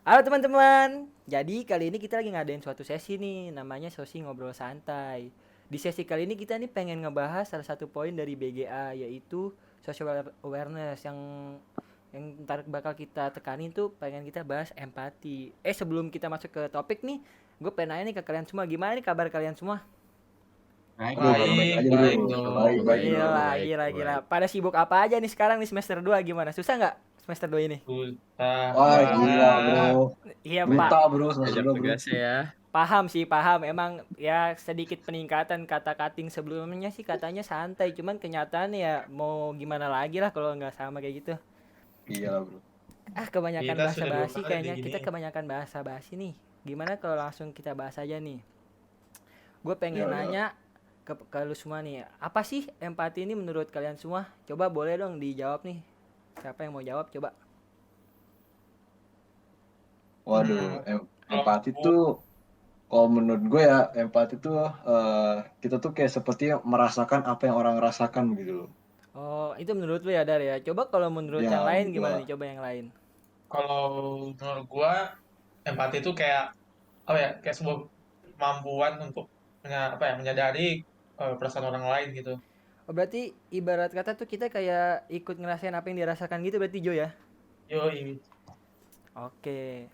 Halo teman-teman. Jadi kali ini kita lagi ngadain suatu sesi nih, namanya sesi ngobrol santai. Di sesi kali ini kita nih pengen ngebahas salah satu poin dari BGA, yaitu social awareness yang ntar bakal kita tekanin tuh pengen kita bahas empati. Sebelum kita masuk ke topik nih, gue pengen nanya nih ke kalian semua, gimana nih kabar kalian semua? Baik Aduh, bro. baik-baik Baik, aja bro. baik Baik, dong. baik bro. Gila, Baik gila, bro, gila. baik. Pada sibuk apa aja nih sekarang nih semester 2 gimana? Susah nggak semester 2 ini? Susah Wah, gila bro. banget. Iya, Pak. Brutal bro, semester Belajar 2 bro. tugasnya ya. Paham sih, paham. Emang ya sedikit peningkatan kata kating sebelumnya sih katanya santai, cuman kenyataan ya mau gimana lagi lah kalau nggak sama kayak gitu. Gila bro. Kebanyakan Kita bahasa sudah dua basi kali kayaknya gini. kita kebanyakan bahasa basi nih. Gimana kalau langsung kita bahas aja nih? Gue pengen Ya, ya. nanya ke lu semua nih, apa sih empati ini menurut kalian semua? Coba boleh dong dijawab nih. Siapa yang mau jawab coba? Waduh, Hmm, kalau empati gua, tuh, kalau menurut gue ya, empati tuh kita tuh kayak seperti merasakan apa yang orang rasakan gitu loh. Oh, itu menurut lu ya Dar ya. Coba kalau menurut Ya, yang lain menurut gimana gua. nih? Coba yang lain. kalau menurut gua empati itu kayak apa ya? Kayak sebuah kemampuan untuk menyadari perasaan orang lain gitu. Oh, berarti ibarat kata tuh kita kayak ikut ngerasain apa yang dirasakan gitu berarti Jo ya? Yoi. Oke.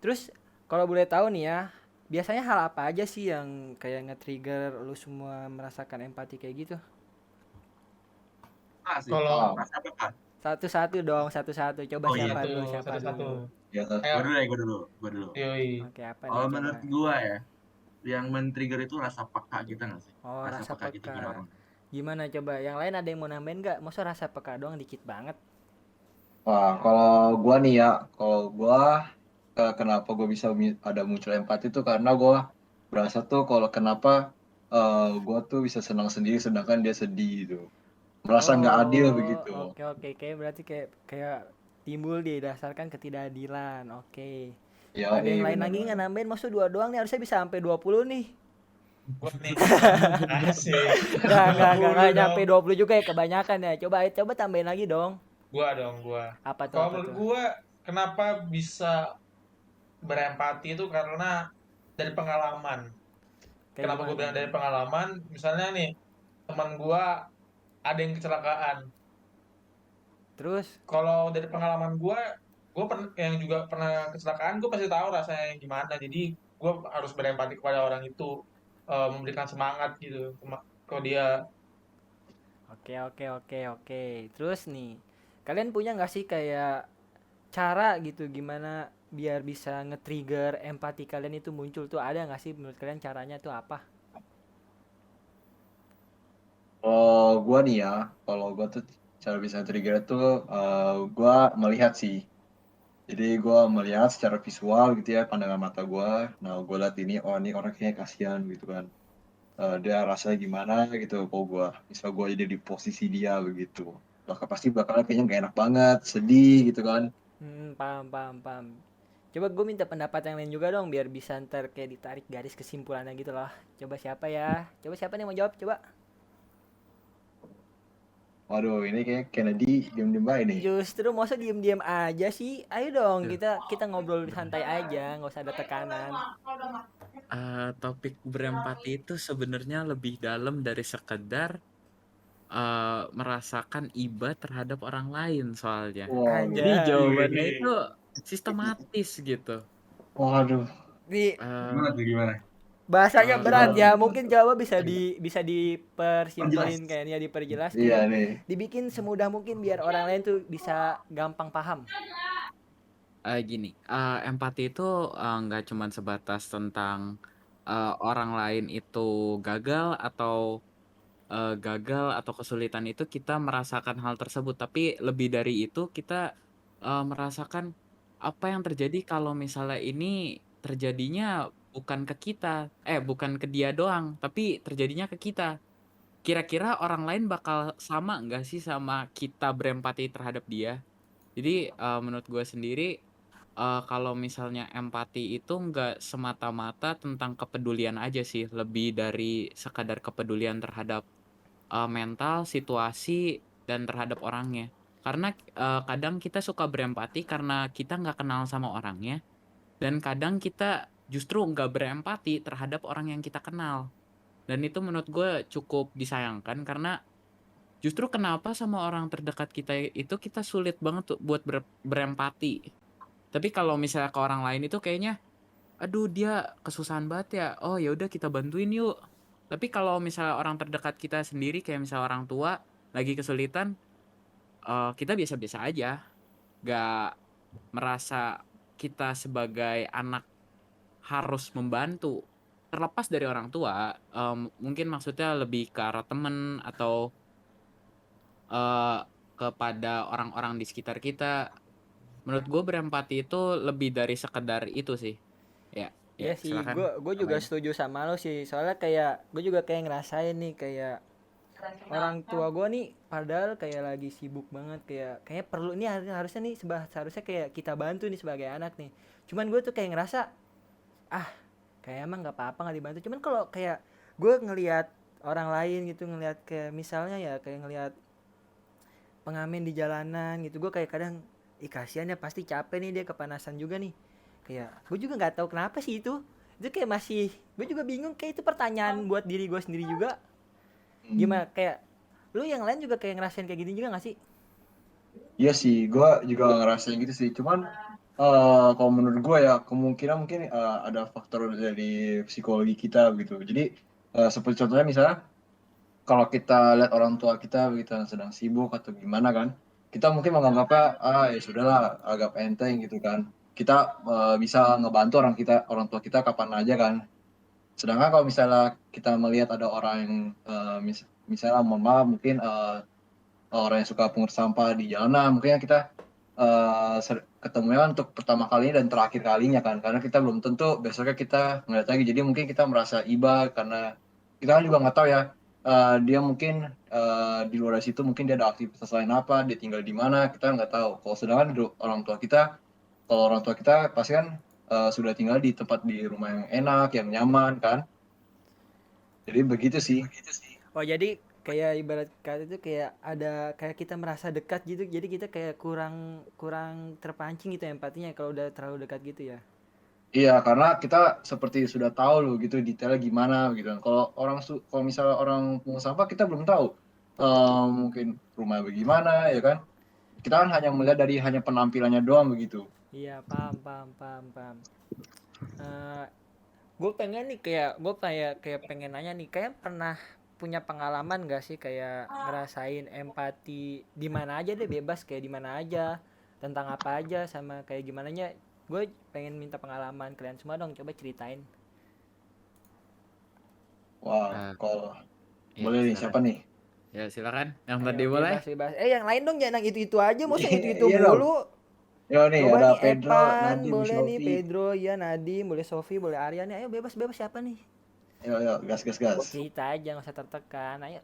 Terus kalau boleh tahu nih ya, biasanya hal apa aja sih yang kayak nge-trigger lu semua merasakan empati kayak gitu? Sih. Kalau Ah, Masa apa? Satu-satu dong, satu-satu. Coba Oh iya. siapa satu dulu, siapa satu-satu. dulu? ya, Ayo, Gue dulu ya, gue dulu. Gue dulu. yoi. Oke, apa nih Kalau coba? menurut gue ya, yang men-trigger itu rasa peka kita nggak sih? Oh, Rasa rasa peka kita pada peka. orang. Gimana coba? Yang lain ada yang mau nambahin nggak? Masa rasa peka doang dikit banget? wah, kalau gua nih ya, kalau gua kenapa gue bisa ada muncul empati tuh karena gua berasa tuh kalau kenapa gua tuh bisa senang sendiri sedangkan dia sedih gitu. Merasa nggak adil Oh, begitu. oke oke. Kayak berarti kayak kayak timbul didasarkan ketidakadilan. Oke. Ya, Ada yang lain lagi nggak benar-benar. nambahin? Maksud dua doang nih harusnya bisa sampai 20 nih. Gua nih asik. Nggak 20 nyampe dong. 20 juga ya kebanyakan ya. Coba coba tambahin lagi dong. Gua dong, gua. Apa tuh Kalau apa menurut tuh? gua kenapa bisa berempati itu karena dari pengalaman. Kayak Kenapa gue gimana bilang nih? dari pengalaman? Misalnya nih, teman gue ada yang kecelakaan. Terus Kalau dari pengalaman gue yang juga pernah kecelakaan, gue pasti tahu rasanya gimana. Jadi gue harus berempati kepada orang itu, memberikan semangat gitu ke dia. oke oke oke oke. Terus nih, kalian punya nggak sih kayak cara gitu gimana biar bisa nge-trigger empati kalian itu muncul tuh ada nggak sih menurut kalian caranya tuh apa? Kalau gua nih ya, kalau gua tuh cara bisa trigger tuh gua melihat sih. Jadi gua melihat secara visual gitu ya pandangan mata gua. Nah, gua lihat ini, oh ini orang kayaknya kasihan gitu kan. Dia rasanya gimana gitu. Kalau gua, misal gua jadi di posisi dia begitu. Bakal pasti bakal kayaknya gak enak banget, sedih gitu kan. Paham paham paham. Coba gue minta pendapat yang lain juga dong biar bisa ntar kayak ditarik garis kesimpulannya gitu loh. Coba siapa ya? Coba siapa nih mau jawab? Coba. Waduh, ini kayak Kennedy diem-diem baik nih. Justru masa diem-diem aja sih? Ayo dong Duh. kita kita ngobrol santai aja, nggak usah ada tekanan. Topik berempati itu sebenarnya lebih dalam dari sekedar merasakan iba terhadap orang lain soalnya. Waduh, Jadi Anjay. jawabannya itu sistematis gitu. waduh, Di Eh, Gimana tuh gimana? bahasanya berat gimana tuh, ya. gimana Mungkin tuh? jawab bisa Gimana? bisa dipersimpelin Perjelas. kayaknya diperjelas Iya kayak nih. dibikin semudah mungkin biar orang lain tuh bisa gampang paham. Gini, empati itu nggak cuman sebatas tentang orang lain itu gagal atau kesulitan itu kita merasakan hal tersebut, tapi lebih dari itu kita merasakan apa yang terjadi kalau misalnya ini terjadinya bukan ke dia doang, tapi terjadinya ke kita. Kira-kira orang lain bakal sama nggak sih sama kita berempati terhadap dia? Jadi, menurut gue sendiri, kalau misalnya empati itu nggak semata-mata tentang kepedulian aja sih, lebih dari sekadar kepedulian terhadap, mental, situasi, dan terhadap orangnya. Karena, kadang kita suka berempati karena kita nggak kenal sama orangnya, Dan kadang kita justru nggak berempati terhadap orang yang kita kenal. Dan itu menurut gue cukup disayangkan karena justru kenapa sama orang terdekat kita itu kita sulit banget tuh buat berempati. Tapi kalau misalnya ke orang lain itu kayaknya, aduh dia kesusahan banget ya. Oh ya udah kita bantuin yuk. Tapi kalau misalnya orang terdekat kita sendiri kayak misalnya orang tua lagi kesulitan, kita biasa-biasa aja. Gak merasa kita sebagai anak harus membantu. Terlepas dari orang tua, mungkin maksudnya lebih ke arah temen atau eh, kepada orang-orang di sekitar kita. Menurut gue berempati itu lebih dari sekedar itu sih. Ya, Iya ya sih, silakan gue yang juga lain. setuju sama lo sih. Soalnya kayak gue juga kayak ngerasain nih kayak orang tua gue nih padahal kayak lagi sibuk banget kayak perlu nih harusnya nih seharusnya kayak kita bantu nih sebagai anak nih. Cuman gue tuh kayak ngerasa ah kayak emang nggak apa-apa nggak dibantu. Cuman kalau kayak gue ngelihat orang lain gitu ngelihat kayak misalnya ya kayak ngelihat pengamen di jalanan gitu gue kayak kadang kasihan ya pasti capek nih dia kepanasan juga nih kayak gue juga nggak tahu kenapa sih itu kayak masih gue juga bingung kayak itu pertanyaan buat diri gue sendiri juga Hmm. gimana kayak lu yang lain juga kayak ngerasain kayak gini juga gak sih? Iya sih, gue juga ngerasain gitu sih. Cuman kalau menurut gue ya kemungkinan mungkin ada faktor dari psikologi kita gitu. Jadi seperti contohnya misalnya kalau kita lihat orang tua kita begitu yang sedang sibuk atau gimana kan, kita mungkin menganggapnya ya sudahlah agak enteng gitu kan. Kita bisa ngebantu orang tua kita kapan aja kan. Sedangkan kalau misalnya kita melihat ada orang yang misalnya mohon maaf mungkin orang yang suka pungut sampah di jalanan, mungkin kita ketemunya untuk pertama kalinya dan terakhir kalinya kan, karena kita belum tentu besoknya kita ngeliat lagi, jadi mungkin kita merasa iba karena kita kan juga nggak tahu ya, dia mungkin di luar dari situ mungkin dia ada aktivitas lain apa, dia tinggal di mana, kita nggak tahu. Kalau sedangkan orang tua kita, kalau orang tua kita pasti kan sudah tinggal di tempat di rumah yang enak, yang nyaman kan, jadi begitu sih. Oh jadi kayak ibarat kata itu kayak ada kayak kita merasa dekat gitu jadi kita kayak kurang kurang terpancing gitu empatinya kalau udah terlalu dekat gitu ya. Iya, karena kita seperti sudah tahu loh gitu detailnya gimana gitu. Kalau misalnya orang pungut sampah kita belum tahu mungkin rumah bagaimana ya kan. Kita kan hanya melihat dari hanya penampilannya doang begitu. Iya paham paham paham paham. Eh, gue pengen nih kayak gue kayak pengen nanya nih kayak pernah punya pengalaman gak sih kayak ngerasain empati di mana aja deh bebas kayak di mana aja tentang apa aja sama kayak gimana nya gue pengen minta pengalaman kalian semua dong coba ceritain. Wah, Eh, kalau ya boleh nih silakan. siapa nih? Ya silakan. Yang Ayo tadi mulai. bebas bebas yang lain dong jangan yang itu aja masa yang itu Iya dong. mulu. Yo nih Coba ada nih Pedro, Epan Nadim, boleh nih Shofi. Pedro ya Nadim boleh Sofi boleh Arya nih ayo bebas bebas siapa nih Yo gas gas gas. cerita aja nggak usah tertekan ayo.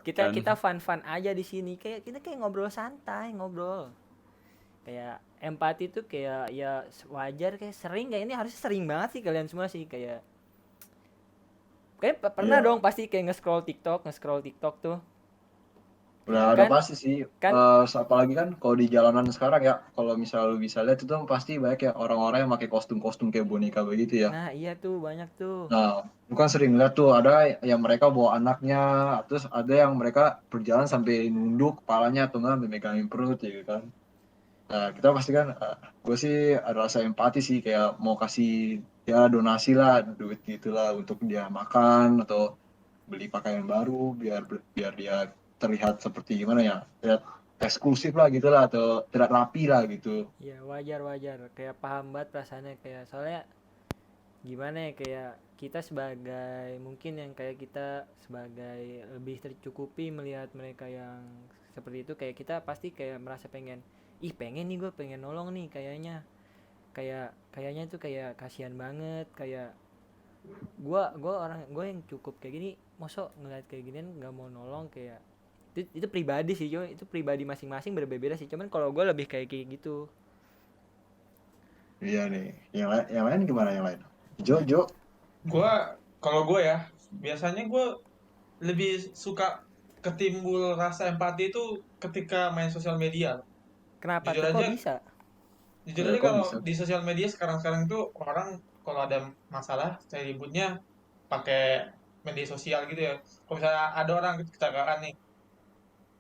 kita Tekan. kita fun fun aja di sini kayak kita kayak ngobrol santai ngobrol kayak empati tuh kayak ya wajar kayak sering kayak ini harusnya sering banget sih kalian semua sih kayak pernah dong Iya. pasti kayak nge-scroll TikTok tuh Udah kan pasti sih, kan apalagi kan kalau di jalanan sekarang ya, kalau misalnya lu bisa lihat itu pasti banyak ya orang-orang yang pakai kostum-kostum kayak boneka begitu ya. nah iya tuh banyak tuh Nah, lu kan sering lihat tuh ada yang mereka bawa anaknya, terus ada yang mereka berjalan sampai nunduk kepalanya atau enggak sampai megangin perut ya kan. Nah, kita pasti kan, gue sih ada rasa empati sih kayak mau kasih ya donasi lah, duit gitulah untuk dia makan atau beli pakaian baru biar biar dia terlihat seperti gimana ya, terlihat eksklusif lah gitu lah atau terlihat rapi lah gitu. ya wajar wajar kayak paham banget perasaannya kayak soalnya gimana ya kayak kita sebagai mungkin yang kayak kita sebagai lebih tercukupi melihat mereka yang seperti itu kayak kita pasti kayak merasa pengen pengen nih gue pengen nolong nih kayaknya tuh kayak kasihan banget kayak gue orang gue yang cukup kayak gini mosok ngeliat kayak ginian nggak mau nolong kayak itu pribadi sih Jo itu pribadi masing-masing berbeda-beda sih cuman kalau gue lebih kayak gitu. Iya nih, yang lain gimana yang lain? Jo. Gue, kalau gue ya, biasanya gue lebih suka ketimbul rasa empati itu ketika main sosial media. Kenapa Jujur tuh kok aja, bisa? Jujur Ya aja kok kalau bisa? di sosial media sekarang-sekarang itu orang kalau ada masalah saya ributnya pakai media sosial gitu ya. Kalau misalnya ada orang kecelakaan nih,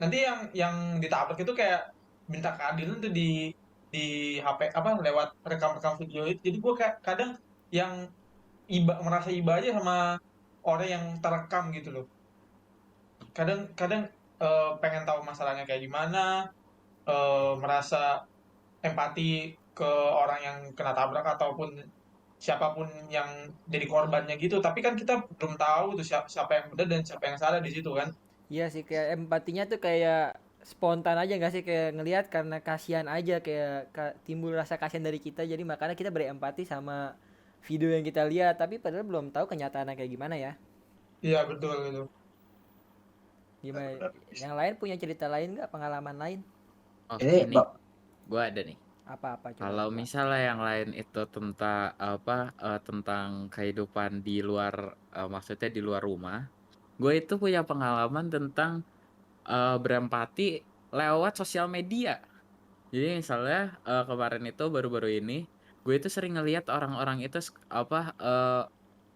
nanti yang ditabrak itu kayak minta keadilan tuh di HP apa lewat rekam-rekam video itu. Jadi gue kayak kadang yang merasa iba aja sama orang yang terekam gitu loh. Kadang kadang pengen tahu masalahnya kayak gimana, merasa empati ke orang yang kena tabrak ataupun siapapun yang jadi korbannya gitu. Tapi kan kita belum tahu tuh siapa yang benar dan siapa yang salah di situ kan. Iya sih, kayak empatinya tuh kayak spontan aja nggak sih, kayak ngelihat karena kasihan aja, kayak timbul rasa kasihan dari kita, jadi makanya kita berempati sama video yang kita lihat, tapi padahal belum tahu kenyataannya kayak gimana ya. Iya betul gitu. Gimana, Benar-benar. yang lain punya cerita lain nggak, pengalaman lain? Oh Ini ini gue ada nih. Apa-apa coba Kalau coba. misalnya yang lain itu tentang apa tentang kehidupan di luar maksudnya di luar rumah, gue itu punya pengalaman tentang berempati lewat sosial media. Jadi misalnya kemarin itu baru-baru ini gue itu sering ngelihat orang-orang itu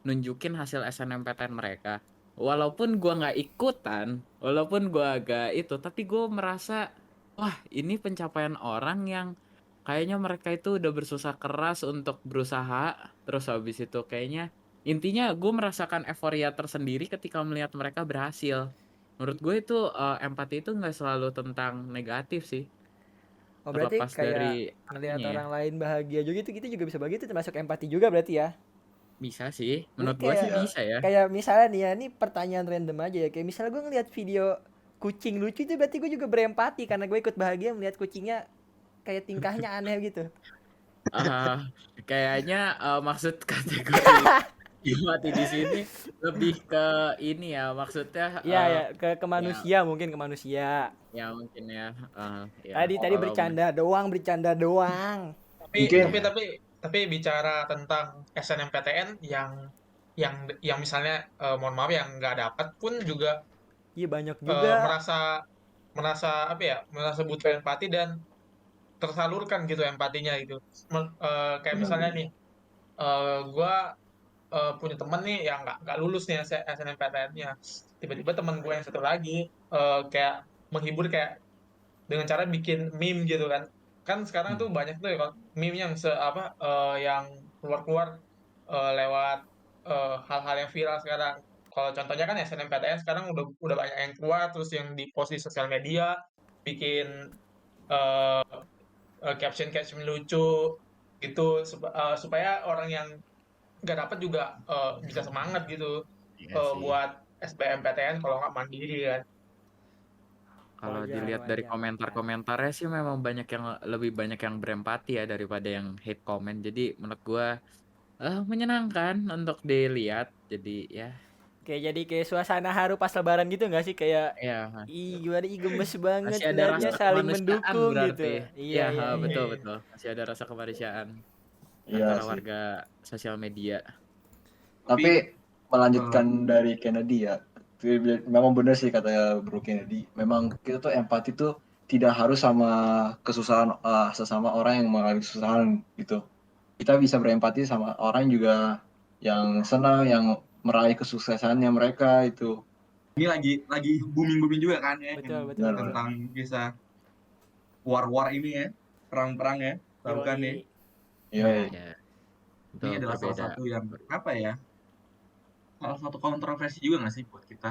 nunjukin hasil SNMPTN mereka. Walaupun gua nggak ikutan, walaupun gua agak itu, tapi gue merasa wah ini pencapaian orang yang kayaknya mereka itu udah bersusah keras untuk berusaha, terus habis itu kayaknya intinya gue merasakan euforia tersendiri ketika melihat mereka berhasil. Menurut gue itu empati itu nggak selalu tentang negatif sih, Oh berarti terlepas kayak dari ngelihat apanya ya. orang lain bahagia juga gitu, kita juga bisa begitu, termasuk empati juga berarti ya. Bisa sih, Ini menurut gue sih kayak iya. bisa ya. kayak misalnya nih ya, ini pertanyaan random aja ya. Kayak misalnya gue ngeliat video kucing lucu itu, berarti gue juga berempati karena gue ikut bahagia melihat kucingnya kayak tingkahnya aneh gitu. eh Kayaknya maksud kategori empati di sini lebih ke ini ya, maksudnya Iya ya, ke ya manusia, mungkin ke manusia. ya mungkin ya, ya Tadi kalau bercanda doang. Tapi Mungkin tapi ya tapi tapi bicara tentang SNMPTN yang misalnya mohon maaf yang nggak dapat pun juga Iya banyak juga. merasa merasa apa ya merasa butuh empati dan tersalurkan gitu empatinya gitu. Kayak misalnya benar-benar. nih, gue punya temen nih yang nggak lulus nih SNMPTN-nya. Tiba-tiba teman gue yang satu lagi kayak menghibur kayak dengan cara bikin meme gitu kan. Kan sekarang tuh banyak tuh ya meme yang yang keluar-keluar lewat hal-hal yang viral sekarang. Kalau contohnya kan SNMPTN sekarang udah banyak yang keluar terus yang di-post di sosial media, bikin eh, caption-caption lucu gitu supaya orang yang nggak dapat juga bisa semangat gitu iya sih. buat SBMPTN kalau nggak mandiri kan. Kalau Wajar, dilihat dari wajar, wajar. komentar-komentarnya sih memang lebih banyak yang berempati ya daripada yang hate comment. Jadi menurut gua menyenangkan untuk dilihat. Jadi ya Kayak jadi kayak suasana haru pas lebaran gitu nggak sih, kayak ya ih gimana, ih gemes banget masih ada liatnya, rasa Iya. saling kemanusiaan mendukung gitu. berarti. Iya Ya, iya iya. betul Iya. betul. Masih ada rasa kemanusiaan Iya antara sih. warga sosial media. Tapi Tapi melanjutkan dari Kennedy ya, memang benar sih kata Bro Kennedy. Memang kita tuh empati tuh tidak harus sama kesusahan sesama orang yang mengalami kesusahan gitu. Kita bisa berempati sama orang juga yang senang, yang meraih kesuksesannya mereka itu. ini lagi booming juga kan ya Betul yang betul Benar-benar. betul. tentang kisah war-war ini ya, perang-perang ya, tahu kan ya. Yoi. Iya. Nah, Ya, ini betul adalah salah berbeda. satu yang apa ya? Salah satu kontroversi juga nggak sih buat kita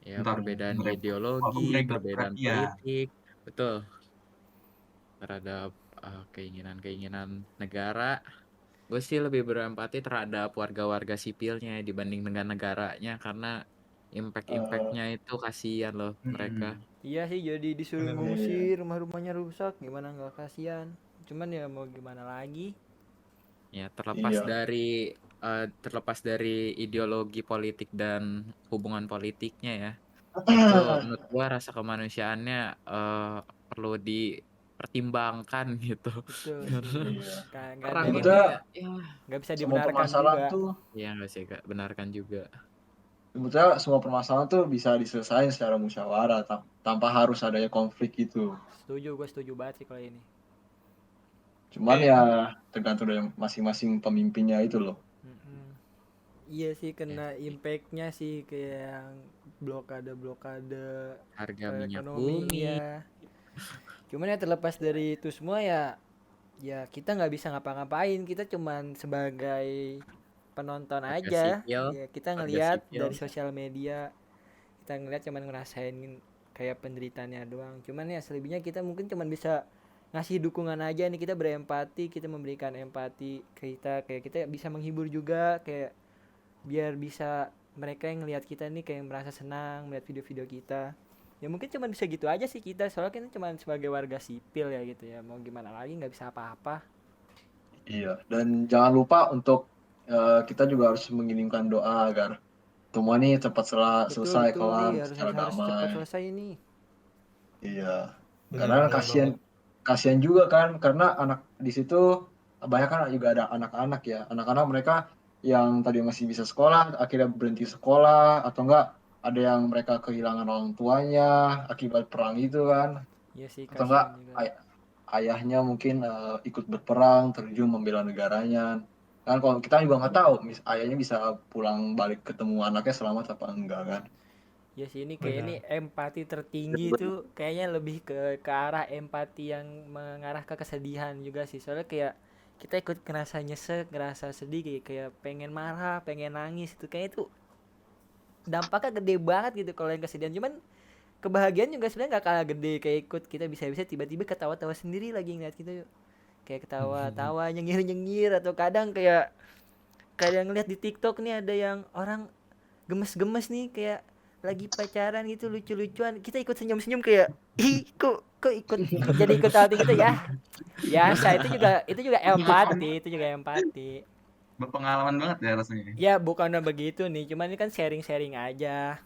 Ya, tentang perbedaan walaupun ideologi, mereka perbedaan ya, politik, betul, terhadap keinginan-keinginan negara. Gue sih lebih berempati terhadap warga-warga sipilnya dibanding dengan negaranya karena Eh, impact-impactnya itu kasihan loh mereka. mm-mm. Iya sih, jadi disuruh Bener. iya, iya. ngungsi, rumah-rumahnya rusak, gimana nggak kasihan. Cuman ya mau gimana lagi. Ya, Iya. terlepas dari ideologi politik dan hubungan politiknya ya. Itu menurut gua rasa kemanusiaannya perlu dipertimbangkan gitu. Betul sih. Karena Iya. Nggak ada perang yang ini Sebetulnya ya nggak bisa semua dibenarkan permasalahan juga. tuh ya nggak sih Kak, benarkan juga. sebetulnya semua permasalahan tuh bisa diselesaikan secara musyawarah tanpa harus adanya konflik gitu. Setuju, gue setuju banget sih kalau ini. Cuman Iya. ya tergantung dari masing-masing pemimpinnya itu loh. Mm-mm. Iya sih kena impactnya sih kayak yang blokade Harga minyak ekonomi bumi. ya. Cuman ya terlepas dari itu semua ya kita nggak bisa ngapa-ngapain, kita cuman sebagai penonton Warga aja. sipil. Ya kita Warga ngelihat sipil. dari sosial media, kita ngelihat cuman ngerasain kayak penderitaannya doang. Cuman ya selebihnya kita mungkin cuman bisa ngasih dukungan aja nih, kita berempati, kita memberikan empati ke kita, kayak kita bisa menghibur juga, kayak biar bisa mereka yang ngelihat kita nih kayak merasa senang melihat video-video kita. Ya mungkin cuma bisa gitu aja sih kita, soalnya kita cuma sebagai warga sipil ya gitu ya, mau gimana lagi, nggak bisa apa-apa. Iya, dan jangan lupa untuk kita juga harus mengirimkan doa agar semua ini cepat Betul selesai betul nih, kelar harus secara harus cepat damai. selesai ini. Iya, karena Benar kasihan banget. kasihan juga kan karena anak di situ banyak kan juga ada anak-anak ya. Anak-anak mereka yang tadi masih bisa sekolah akhirnya berhenti sekolah atau enggak ada yang mereka kehilangan orang tuanya akibat perang itu kan Iya sih atau enggak kasihan juga. ayahnya mungkin ikut berperang terjun membela negaranya. Kan kalau kita juga nggak tahu ayahnya bisa pulang balik ketemu anaknya selamat apa enggak kan. Ya sih ini kayak ini Benar. empati tertinggi tuh kayaknya lebih ke arah empati yang mengarah ke kesedihan juga sih, soalnya kayak kita ikut ngerasa nyesek, ngerasa sedih, kayak pengen marah, pengen nangis, itu kayak itu dampaknya gede banget gitu kalau yang kesedihan. Cuman kebahagiaan juga sebenarnya nggak kalah gede, kayak ikut kita bisa-bisa tiba-tiba ketawa-tawa sendiri lagi ngeliat kita yuk, kayak ketawa-tawa nyengir-nyengir, atau kadang ngeliat di TikTok nih ada yang orang gemes-gemes nih kayak lagi pacaran gitu lucu-lucuan, kita ikut senyum-senyum kayak ih kok ikut jadi ikut hati gitu ya. Biasa, itu juga empati, itu juga empati. Berpengalaman banget ya rasanya. Ya bukannya begitu nih, cuman ini kan sharing-sharing aja.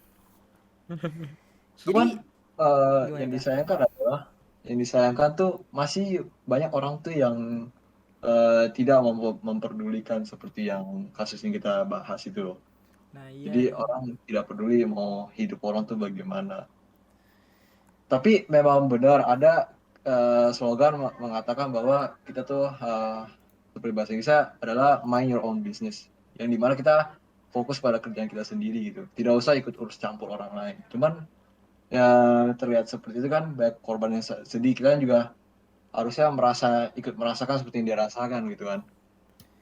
Cuman Jadi gimana yang tuh? disayangkan adalah yang disayangkan tuh masih banyak orang tuh yang tidak memperdulikan seperti yang kasus yang kita bahas itu loh. Nah iya Jadi nih. orang tidak peduli mau hidup orang tuh bagaimana. Tapi memang benar ada slogan mengatakan bahwa kita tuh seperti bahasa Inggrisnya adalah mind your own business. Yang dimana kita fokus pada kerjaan kita sendiri gitu. Tidak usah ikut urus campur orang lain. Cuman ya terlihat seperti itu kan banyak korban yang sedih, kita kan juga harusnya ikut merasakan seperti yang dia rasakan gitu kan,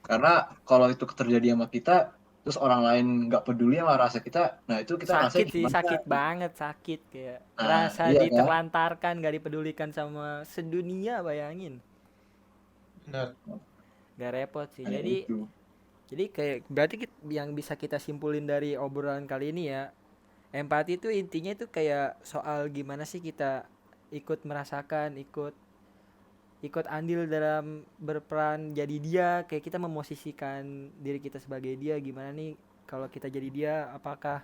karena kalau itu terjadi sama kita terus orang lain nggak peduli sama rasa kita, nah itu kita rasanya Sakit sih, gimana sakit gitu. banget, sakit kayak Nah ngerasa iya kan. diterlantarkan, gak dipedulikan sama sedunia, bayangin. Benar. Gak repot sih. Kayak Jadi itu. jadi kayak berarti yang bisa kita simpulin dari obrolan kali ini ya, empati itu intinya itu kayak soal gimana sih kita ikut merasakan, ikut ikut andil dalam berperan jadi dia, kayak kita memosisikan diri kita sebagai dia, gimana nih kalau kita jadi dia, apakah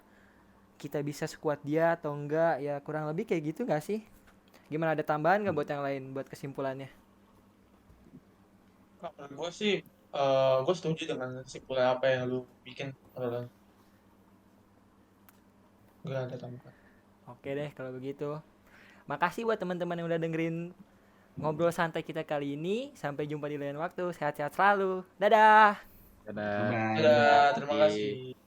kita bisa sekuat dia atau enggak, ya kurang lebih kayak gitu nggak sih? Gimana, ada tambahan nggak buat yang lain buat kesimpulannya? Kalau gue sih, gue setuju dengan kesimpulan apa yang lu bikin. Roland. Gak ada tambahan. Oke deh kalau begitu, makasih buat teman-teman yang udah dengerin ngobrol santai kita kali ini. Sampai jumpa di lain waktu, sehat-sehat selalu, dadah. Dadah. Bye-bye. Dadah, terima Makasih. kasih.